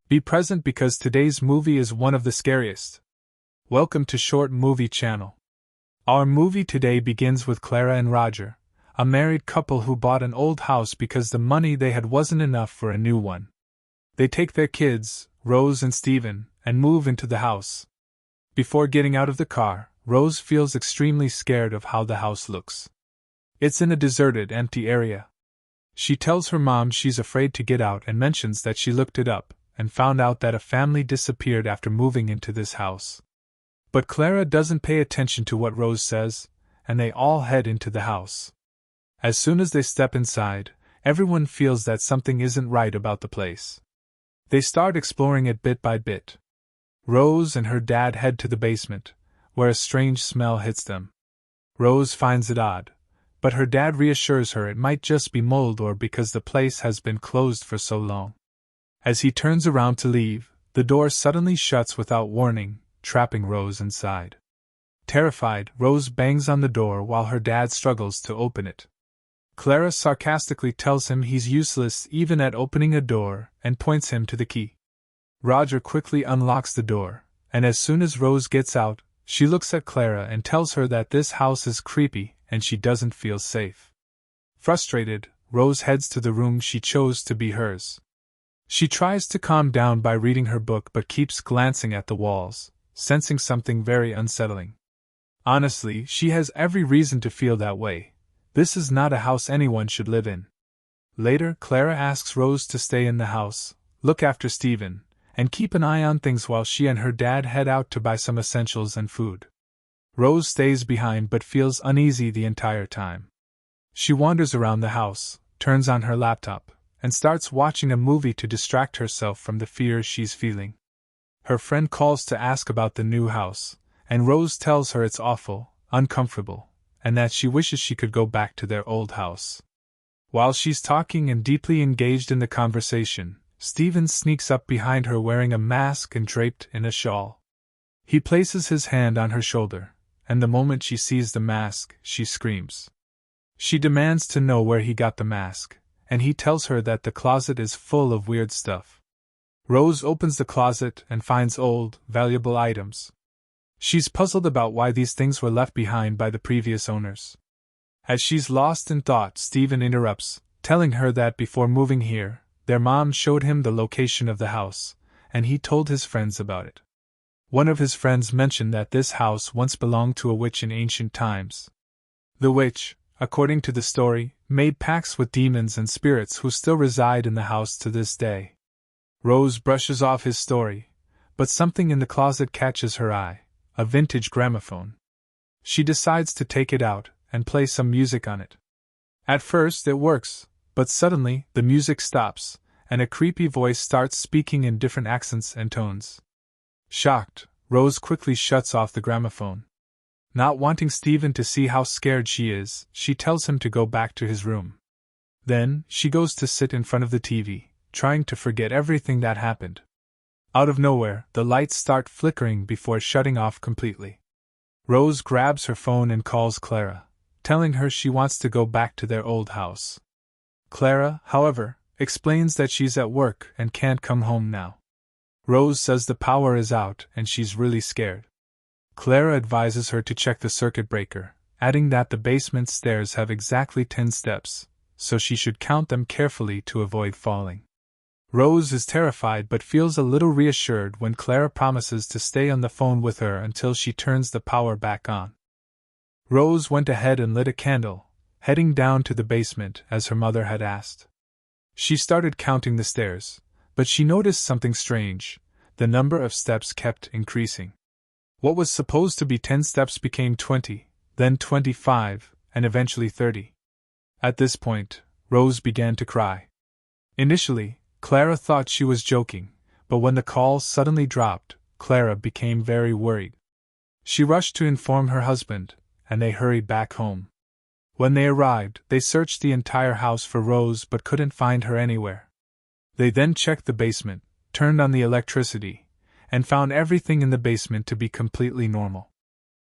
Be present because today's movie is one of the scariest. Welcome to Short Movie Channel. Our movie today begins with Clara and Roger, a married couple who bought an old house because the money they had wasn't enough for a new one. They take their kids, Rose and Stephen, and move into the house. Before getting out of the car, Rose feels extremely scared of how the house looks. It's in a deserted, empty area. She tells her mom she's afraid to get out and mentions that she looked it up and found out that a family disappeared after moving into this house. But Clara doesn't pay attention to what Rose says, and they all head into the house. As soon as they step inside, everyone feels that something isn't right about the place. They start exploring it bit by bit. Rose and her dad head to the basement, where a strange smell hits them. Rose finds it odd, but her dad reassures her it might just be mold or because the place has been closed for so long. As he turns around to leave, the door suddenly shuts without warning, trapping Rose inside. Terrified, Rose bangs on the door while her dad struggles to open it. Clara sarcastically tells him he's useless even at opening a door and points him to the key. Roger quickly unlocks the door, and as soon as Rose gets out, she looks at Clara and tells her that this house is creepy and she doesn't feel safe. Frustrated, Rose heads to the room she chose to be hers. She tries to calm down by reading her book but keeps glancing at the walls, sensing something very unsettling. Honestly, she has every reason to feel that way. This is not a house anyone should live in. Later, Clara asks Rose to stay in the house, look after Stephen, and keep an eye on things while she and her dad head out to buy some essentials and food. Rose stays behind but feels uneasy the entire time. She wanders around the house, turns on her laptop, and starts watching a movie to distract herself from the fear she's feeling. Her friend calls to ask about the new house, and Rose tells her it's awful, uncomfortable, and that she wishes she could go back to their old house. While she's talking and deeply engaged in the conversation, Stephen sneaks up behind her wearing a mask and draped in a shawl. He places his hand on her shoulder, and the moment she sees the mask, she screams. She demands to know where he got the mask, and he tells her that the closet is full of weird stuff. Rose opens the closet and finds old, valuable items. She's puzzled about why these things were left behind by the previous owners. As she's lost in thought, Stephen interrupts, telling her that before moving here, their mom showed him the location of the house, and he told his friends about it. One of his friends mentioned that this house once belonged to a witch in ancient times. The witch, according to the story, made pacts with demons and spirits who still reside in the house to this day. Rose brushes off his story, but something in the closet catches her eye, a vintage gramophone. She decides to take it out and play some music on it. At first it works, but suddenly the music stops, and a creepy voice starts speaking in different accents and tones. Shocked, Rose quickly shuts off the gramophone. Not wanting Stephen to see how scared she is, she tells him to go back to his room. Then, she goes to sit in front of the TV, trying to forget everything that happened. Out of nowhere, the lights start flickering before shutting off completely. Rose grabs her phone and calls Clara, telling her she wants to go back to their old house. Clara, however, explains that she's at work and can't come home now. Rose says the power is out and she's really scared. Clara advises her to check the circuit breaker, adding that the basement stairs have exactly 10 steps, so she should count them carefully to avoid falling. Rose is terrified but feels a little reassured when Clara promises to stay on the phone with her until she turns the power back on. Rose went ahead and lit a candle, heading down to the basement as her mother had asked. She started counting the stairs, but she noticed something strange. The number of steps kept increasing. What was supposed to be 10 steps became 20, then 25, and eventually 30. At this point, Rose began to cry. Initially, Clara thought she was joking, but when the call suddenly dropped, Clara became very worried. She rushed to inform her husband, and they hurried back home. When they arrived, they searched the entire house for Rose but couldn't find her anywhere. They then checked the basement, turned on the electricity, and found everything in the basement to be completely normal.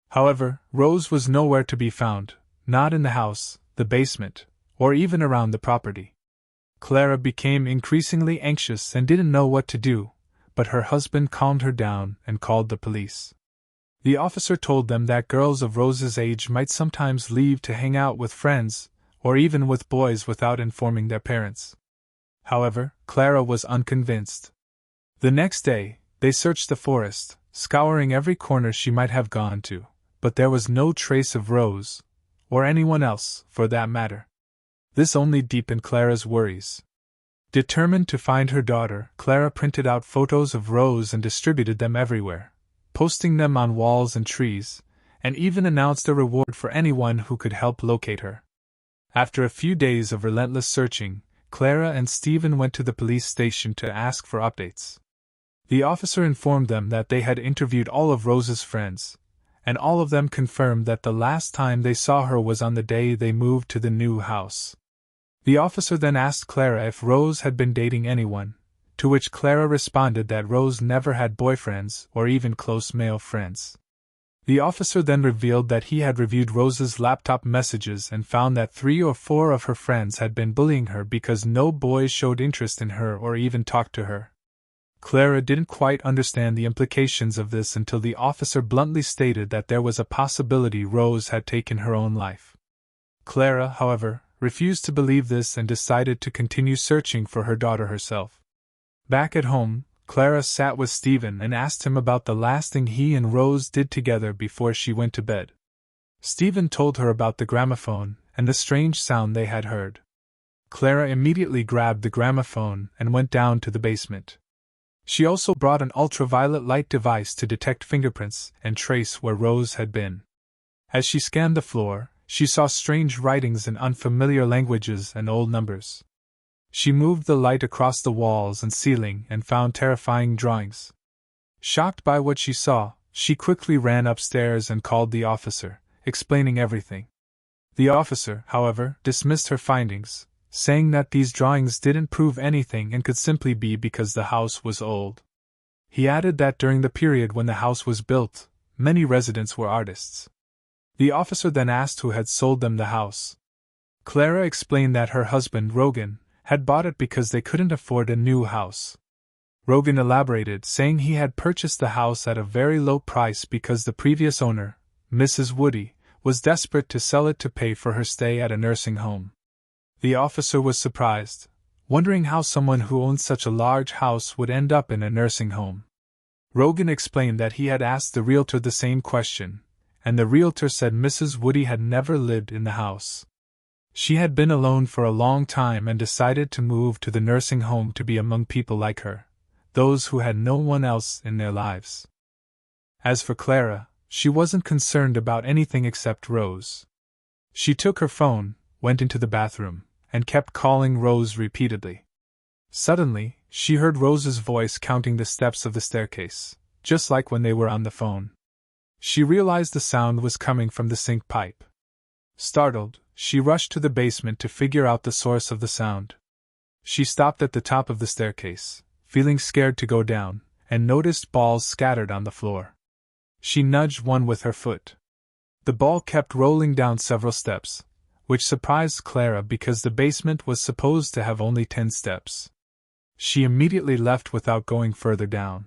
However, Rose was nowhere to be found, not in the house, the basement, or even around the property. Clara became increasingly anxious and didn't know what to do, but her husband calmed her down and called the police. The officer told them that girls of Rose's age might sometimes leave to hang out with friends, or even with boys without informing their parents. However, Clara was unconvinced. The next day, they searched the forest, scouring every corner she might have gone to, but there was no trace of Rose, or anyone else, for that matter. This only deepened Clara's worries. Determined to find her daughter, Clara printed out photos of Rose and distributed them everywhere, posting them on walls and trees, and even announced a reward for anyone who could help locate her. After a few days of relentless searching, Clara and Stephen went to the police station to ask for updates. The officer informed them that they had interviewed all of Rose's friends, and all of them confirmed that the last time they saw her was on the day they moved to the new house. The officer then asked Clara if Rose had been dating anyone, to which Clara responded that Rose never had boyfriends or even close male friends. The officer then revealed that he had reviewed Rose's laptop messages and found that 3 or 4 of her friends had been bullying her because no boys showed interest in her or even talked to her. Clara didn't quite understand the implications of this until the officer bluntly stated that there was a possibility Rose had taken her own life. Clara, however, refused to believe this and decided to continue searching for her daughter herself. Back at home, Clara sat with Stephen and asked him about the last thing he and Rose did together before she went to bed. Stephen told her about the gramophone and the strange sound they had heard. Clara immediately grabbed the gramophone and went down to the basement. She also brought an ultraviolet light device to detect fingerprints and trace where Rose had been. As she scanned the floor, she saw strange writings in unfamiliar languages and old numbers. She moved the light across the walls and ceiling and found terrifying drawings. Shocked by what she saw, she quickly ran upstairs and called the officer, explaining everything. The officer, however, dismissed her findings, saying that these drawings didn't prove anything and could simply be because the house was old. He added that during the period when the house was built, many residents were artists. The officer then asked who had sold them the house. Clara explained that her husband, Rogan, had bought it because they couldn't afford a new house. Rogan elaborated, saying he had purchased the house at a very low price because the previous owner, Mrs. Woody, was desperate to sell it to pay for her stay at a nursing home. The officer was surprised, wondering how someone who owned such a large house would end up in a nursing home. Rogan explained that he had asked the realtor the same question, and the realtor said Mrs. Woody had never lived in the house. She had been alone for a long time and decided to move to the nursing home to be among people like her, those who had no one else in their lives. As for Clara, she wasn't concerned about anything except Rose. She took her phone, went into the bathroom, and kept calling Rose repeatedly. Suddenly, she heard Rose's voice counting the steps of the staircase, just like when they were on the phone. She realized the sound was coming from the sink pipe. Startled, she rushed to the basement to figure out the source of the sound. She stopped at the top of the staircase, feeling scared to go down, and noticed balls scattered on the floor. She nudged one with her foot. The ball kept rolling down several steps, which surprised Clara because the basement was supposed to have only 10 steps. She immediately left without going further down.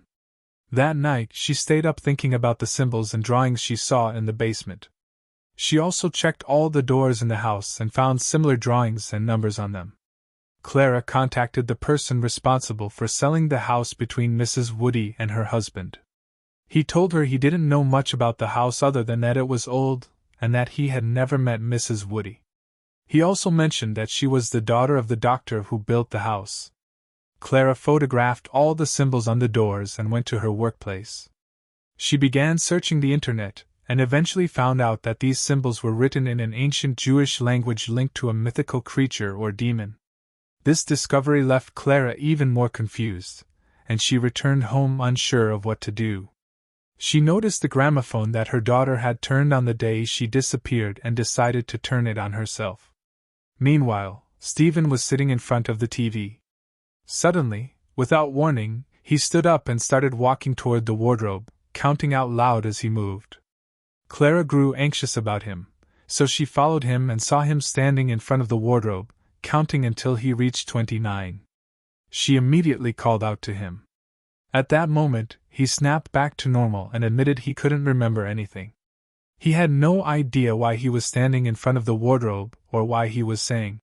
That night, she stayed up thinking about the symbols and drawings she saw in the basement. She also checked all the doors in the house and found similar drawings and numbers on them. Clara contacted the person responsible for selling the house between Mrs. Woody and her husband. He told her he didn't know much about the house other than that it was old, and that he had never met Mrs. Woody. He also mentioned that she was the daughter of the doctor who built the house. Clara photographed all the symbols on the doors and went to her workplace. She began searching the internet, and eventually found out that these symbols were written in an ancient Jewish language linked to a mythical creature or demon. This discovery left Clara even more confused, and she returned home unsure of what to do. She noticed the gramophone that her daughter had turned on the day she disappeared and decided to turn it on herself. Meanwhile, Stephen was sitting in front of the TV. Suddenly, without warning, he stood up and started walking toward the wardrobe, counting out loud as he moved. Clara grew anxious about him, so she followed him and saw him standing in front of the wardrobe, counting until he reached 29. She immediately called out to him. At that moment, he snapped back to normal and admitted he couldn't remember anything. He had no idea why he was standing in front of the wardrobe or why he was saying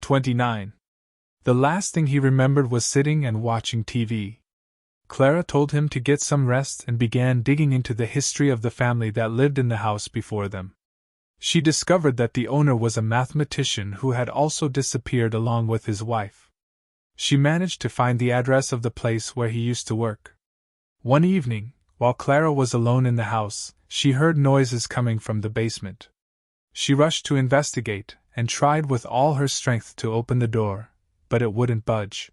29. The last thing he remembered was sitting and watching TV. Clara told him to get some rest and began digging into the history of the family that lived in the house before them. She discovered that the owner was a mathematician who had also disappeared along with his wife. She managed to find the address of the place where he used to work. One evening, while Clara was alone in the house, she heard noises coming from the basement. She rushed to investigate and tried with all her strength to open the door, but it wouldn't budge.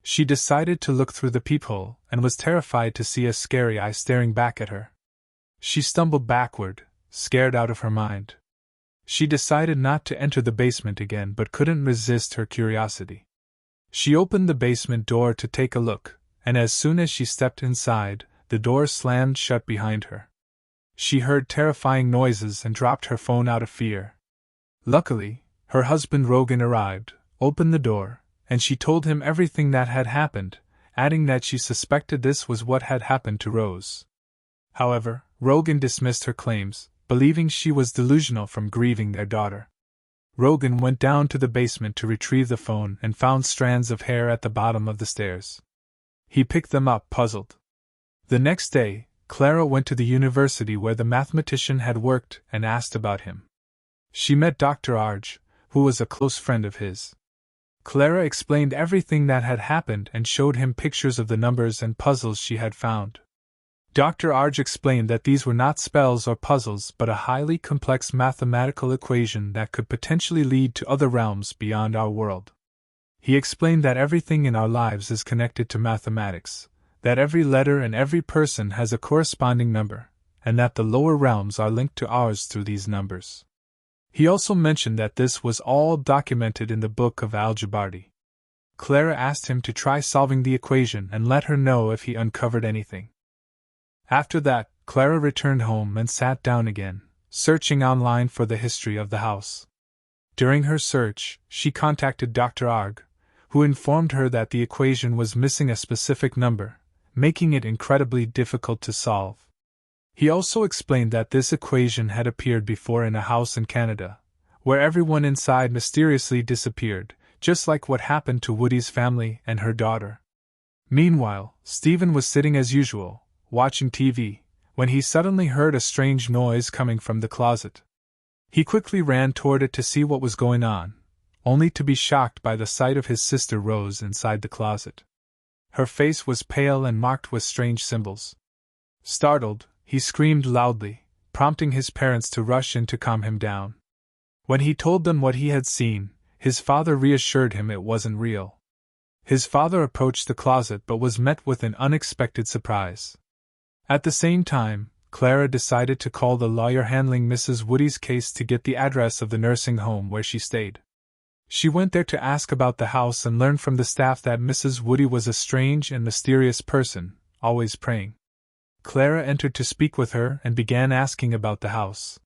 She decided to look through the peephole and was terrified to see a scary eye staring back at her. She stumbled backward, scared out of her mind. She decided not to enter the basement again but couldn't resist her curiosity. She opened the basement door to take a look, and as soon as she stepped inside, the door slammed shut behind her. She heard terrifying noises and dropped her phone out of fear. Luckily, her husband Rogan arrived, opened the door, and she told him everything that had happened, adding that she suspected this was what had happened to Rose. However, Rogan dismissed her claims, believing she was delusional from grieving their daughter. Rogan went down to the basement to retrieve the phone and found strands of hair at the bottom of the stairs. He picked them up, puzzled. The next day, Clara went to the university where the mathematician had worked and asked about him. She met Dr. Arj, who was a close friend of his. Clara explained everything that had happened and showed him pictures of the numbers and puzzles she had found. Dr. Arj explained that these were not spells or puzzles but a highly complex mathematical equation that could potentially lead to other realms beyond our world. He explained that everything in our lives is connected to mathematics, that every letter and every person has a corresponding number, and that the lower realms are linked to ours through these numbers. He also mentioned that this was all documented in the Book of Al-Jabarti. Clara asked him to try solving the equation and let her know if he uncovered anything. After that, Clara returned home and sat down again, searching online for the history of the house. During her search, she contacted Dr. Arg, who informed her that the equation was missing a specific number, making it incredibly difficult to solve. He also explained that this equation had appeared before in a house in Canada, where everyone inside mysteriously disappeared, just like what happened to Woody's family and her daughter. Meanwhile, Stephen was sitting as usual, watching TV, when he suddenly heard a strange noise coming from the closet. He quickly ran toward it to see what was going on, only to be shocked by the sight of his sister Rose inside the closet. Her face was pale and marked with strange symbols. Startled, he screamed loudly, prompting his parents to rush in to calm him down. When he told them what he had seen, his father reassured him it wasn't real. His father approached the closet but was met with an unexpected surprise. At the same time, Clara decided to call the lawyer handling Mrs. Woody's case to get the address of the nursing home where she stayed. She went there to ask about the house and learned from the staff that Mrs. Woody was a strange and mysterious person, always praying. Clara entered to speak with her and began asking about the house.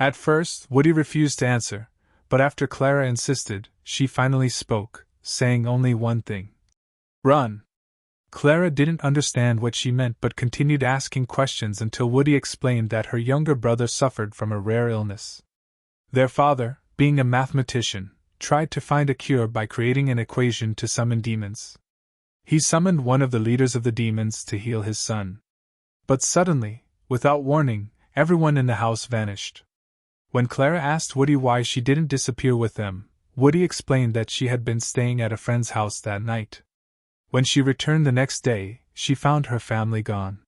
At first, Woody refused to answer, but after Clara insisted, she finally spoke, saying only one thing. "Run!" Clara didn't understand what she meant but continued asking questions until Woody explained that her younger brother suffered from a rare illness. Their father, being a mathematician, tried to find a cure by creating an equation to summon demons. He summoned one of the leaders of the demons to heal his son. But suddenly, without warning, everyone in the house vanished. When Clara asked Woody why she didn't disappear with them, Woody explained that she had been staying at a friend's house that night. When she returned the next day, she found her family gone.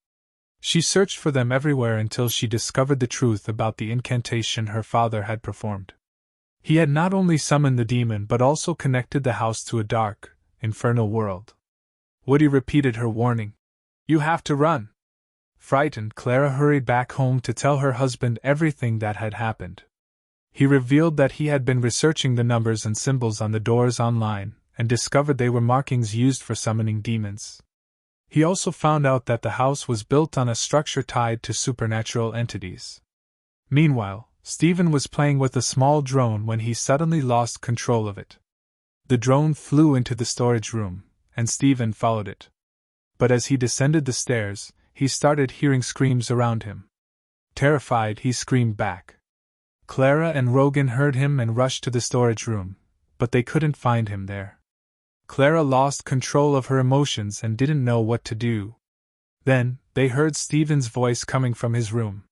She searched for them everywhere until she discovered the truth about the incantation her father had performed. He had not only summoned the demon but also connected the house to a dark, infernal world. Woody repeated her warning. "You have to run." Frightened, Clara hurried back home to tell her husband everything that had happened. He revealed that he had been researching the numbers and symbols on the doors online, and discovered they were markings used for summoning demons. He also found out that the house was built on a structure tied to supernatural entities. Meanwhile, Stephen was playing with a small drone when he suddenly lost control of it. The drone flew into the storage room, and Stephen followed it. but as he descended the stairs, he started hearing screams around him. Terrified, he screamed back. Clara and Rogan heard him and rushed to the storage room, but they couldn't find him there. Clara lost control of her emotions and didn't know what to do. Then, they heard Stephen's voice coming from his room.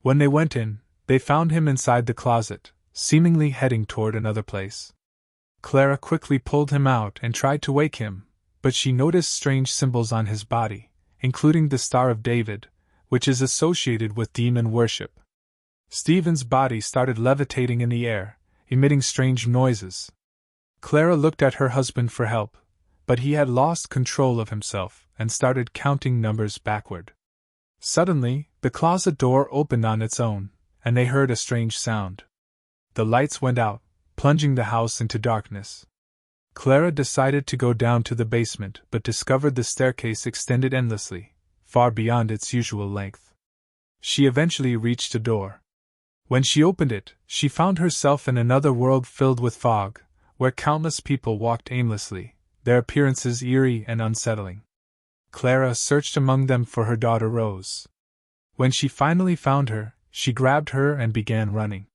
When they went in, they found him inside the closet, seemingly heading toward another place. Clara quickly pulled him out and tried to wake him, but she noticed strange symbols on his body, including the Star of David, which is associated with demon worship. Stephen's body started levitating in the air, emitting strange noises. Clara looked at her husband for help, but he had lost control of himself and started counting numbers backward. Suddenly, the closet door opened on its own, and they heard a strange sound. The lights went out, plunging the house into darkness. Clara decided to go down to the basement but discovered the staircase extended endlessly, far beyond its usual length. She eventually reached a door. When she opened it, she found herself in another world filled with fog, where countless people walked aimlessly, their appearances eerie and unsettling. Clara searched among them for her daughter Rose. When she finally found her, she grabbed her and began running.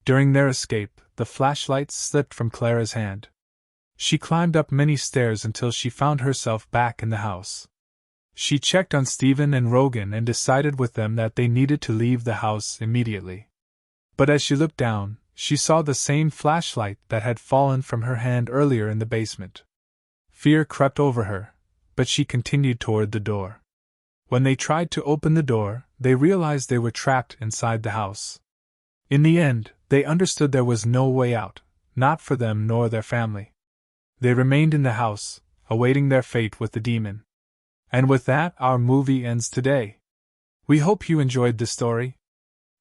During their escape, the flashlight slipped from Clara's hand. She climbed up many stairs until she found herself back in the house. She checked on Stephen and Rogan and decided with them that they needed to leave the house immediately. But as she looked down, she saw the same flashlight that had fallen from her hand earlier in the basement. Fear crept over her, but she continued toward the door. When they tried to open the door, they realized they were trapped inside the house. In the end, they understood there was no way out, not for them nor their family. They remained in the house, awaiting their fate with the demon. And with that, our movie ends today. We hope you enjoyed the story.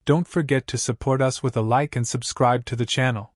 Don't forget to support us with a like and subscribe to the channel.